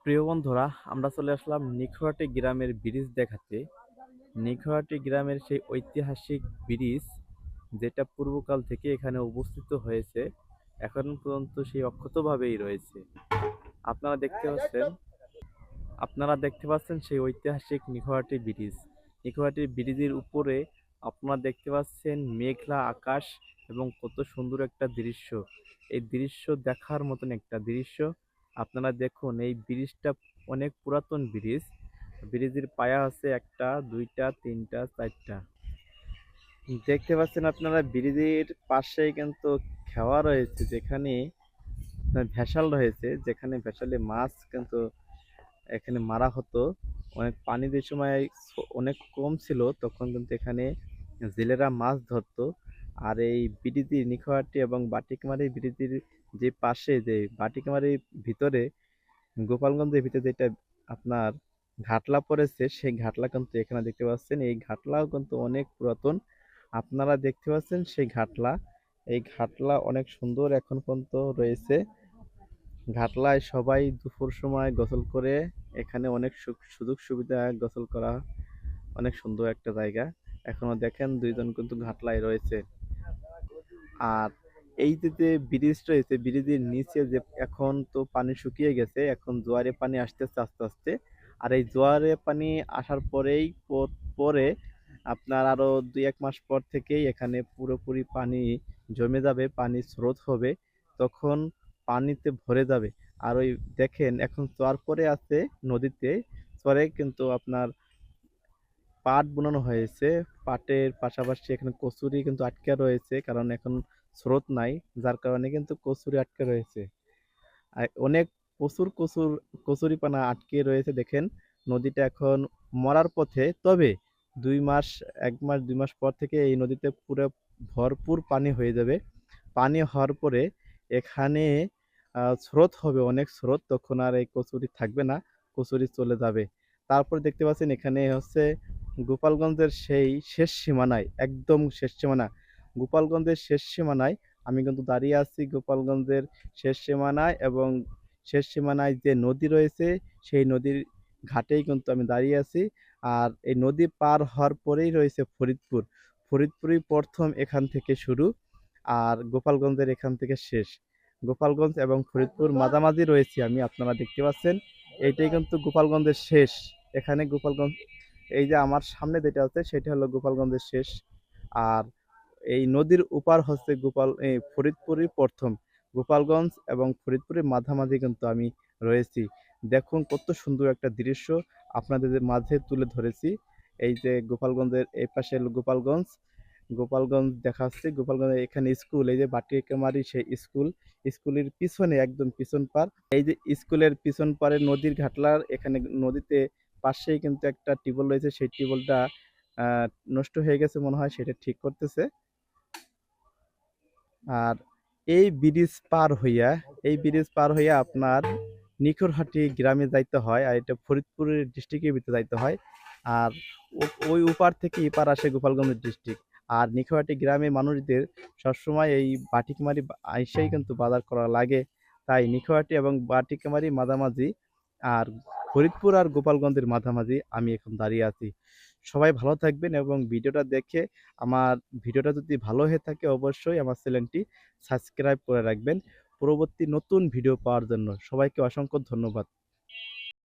প্রিয় বন্ধুরা, আমরা চলে আসলাম নিখোয়াটি গ্রামের ব্রিজ দেখাতে। নিখোয়াটি গ্রামের সেই ঐতিহাসিক ব্রিজ, যেটা পূর্বকাল থেকে এখানে অবস্থিত হয়েছে, এখন পর্যন্ত সেই অক্ষতভাবেই রয়েছে। আপনারা দেখতে পাচ্ছেন আপনারা দেখতে পাচ্ছেন সেই ঐতিহাসিক নিখোয়াটি ব্রিজ। নিখোয়াটি ব্রিজের উপরে আপনারা দেখতে পাচ্ছেন মেঘলা আকাশ এবং কত সুন্দর একটা দৃশ্য। এই দৃশ্য দেখার মতন একটা দৃশ্য। আপনারা দেখুন, এই ব্রিজটা অনেক পুরাতন ব্রিজ। ব্রিজের পায়া আছে একটা, দুইটা, তিনটা, চারটা। দেখতে পাচ্ছেন আপনারা ব্রিজের পাশেই কিন্তু খেওয়া রয়েছে, যেখানে ভেসাল রয়েছে, যেখানে ভেসালে মাছ কিন্তু এখানে মারা হতো। অনেক পানি যে সময় অনেক কম ছিল, তখন কিন্তু এখানে জেলেরা মাছ ধরতো। আর এই বিডিতি নিখোয়াটি এবং বাটিকমারি বিডিতির যে পাশে যে বাটিকমারির ভিতরে, গোপালগঞ্জের ভিতরে যেটা আপনার ঘাটলা পড়েছে, সেই ঘাটলা কিন্তু এখানে দেখতে পাচ্ছেন। এই ঘাটলাও কিন্তু অনেক পুরাতন। আপনারা দেখতে পাচ্ছেন সেই ঘাটলা। এই ঘাটলা অনেক সুন্দর এখন পর্যন্ত রয়েছে। ঘাটলায় সবাই দুপুর সময় গোসল করে। এখানে অনেক সুযোগ সুবিধা, গোসল করা অনেক সুন্দর একটা জায়গা। এখনো দেখেন দুইজন কিন্তু ঘাটলায় রয়েছে। আর এই যে ব্রিজ রয়েছে, ব্রিজের নিচে যে এখন তো পানি শুকিয়ে গেছে, এখন জোয়ারে পানি আসতেছে আস্তে আস্তে। আর এই জোয়ারে পানি আসার পরেই পরে আপনার আরো 2-1 মাস পর থেকেই এখানে পুরোপুরি পানি জমে যাবে, পানি স্রোত হবে, তখন পানিতে ভরে যাবে। আর ওই দেখেন এখন চর পরে আছে নদীতে। চরে কিন্তু আপনার পাট বুনানো হয়েছে। পাটের পাশাপাশি এখানে কচুরি কিন্তু আটকে রয়েছে, কারণ এখন স্রোত নাই, যার কারণে কিন্তু কচুরি আটকে রয়েছে। আর অনেক প্রচুর কচুরিপানা আটকে রয়েছে। দেখেন নদীটা এখন মরার পথে, তবে 2 মাস, 1 মাস 2 মাস পর থেকে এই নদীতে পুরো ভরপুর পানি হয়ে যাবে। পানি হওয়ার পরে এখানে স্রোত হবে, অনেক স্রোত, তখন আর এই কচুরি থাকবে না, কচুরি চলে যাবে। তারপর দেখতে পাচ্ছেন এখানে হচ্ছে গোপালগঞ্জের সেই শেষ সীমানায়, একদম শেষ সীমানা, গোপালগঞ্জের শেষ সীমানায় আমি কিন্তু দাঁড়িয়ে আছি। গোপালগঞ্জের শেষ সীমানায়, এবং শেষ সীমানায় যে নদী রয়েছে, সেই নদীর ঘাটেই কিন্তু আমি দাঁড়িয়ে আছি। আর এই নদী পার হওয়ার পরেই রয়েছে ফরিদপুর। ফরিদপুরই প্রথম, এখান থেকে শুরু, আর গোপালগঞ্জের এখান থেকে শেষ। গোপালগঞ্জ এবং ফরিদপুর মাঝামাঝি রয়েছি আমি, আপনারা দেখতে পাচ্ছেন। এইটাই কিন্তু গোপালগঞ্জের শেষ। এখানে গোপালগঞ্জ, এই যে আমার সামনে যেটা আছে সেটা হলো গোপালগঞ্জের শেষ। আর এই নদীর উপার হচ্ছে ফরিদপুরই প্রথম। গোপালগঞ্জ এবং ফরিদপুরের মাঝামাঝি কিন্তু আমি রয়েছি। দেখুন কত সুন্দর একটা দৃশ্য আপনাদের মাঝে তুলে ধরেছি। এই যে গোপালগঞ্জের এই পাশে হলো গোপালগঞ্জ। গোপালগঞ্জ দেখাচ্ছে, গোপালগঞ্জ এখানে স্কুল, এই যে বাটিকামারি সেই স্কুল। স্কুলের পিছনে একদম পিছন পার, এই যে স্কুলের পিছন পারে নদীর ঘাটলার এখানে নদীতে পাশেই কিন্তু একটা টিউবওয়েল রয়েছে, সেই টিউবওয়েলটা নষ্ট হয়ে গেছে মনে হয়, সেটা ঠিক করতেছে। আর এই ব্রিজ পার হইয়া, এই ব্রিজ পার হইয়া আপনার নিখরহাটি গ্রামে যাইতে হয়, আর এটা ফরিদপুরের ডিস্ট্রিক্টের ভিতরে যাইতে হয়। আর ওই উপার থেকে এপার আসে গোপালগঞ্জ ডিস্ট্রিক্ট। আর নিখরহাটি গ্রামের মানুষদের সবসময় এই বাটিকমারি আইসাই কিন্তু বাজার করা লাগে। তাই নিখরহাটি এবং বাটিকমারি মাঝামাঝি, আর ফরিদপুর আর গোপালগঞ্জের মাঝামাঝি আমি এখন দাঁড়িয়ে আছি। সবাই ভালো থাকবেন, এবং ভিডিওটা দেখে, আমার ভিডিওটা যদি ভালো হয়ে থাকে অবশ্যই আমার চ্যানেলটি সাবস্ক্রাইব করে রাখবেন পরবর্তী নতুন ভিডিও পাওয়ার জন্য। সবাইকে অসংখ্য ধন্যবাদ।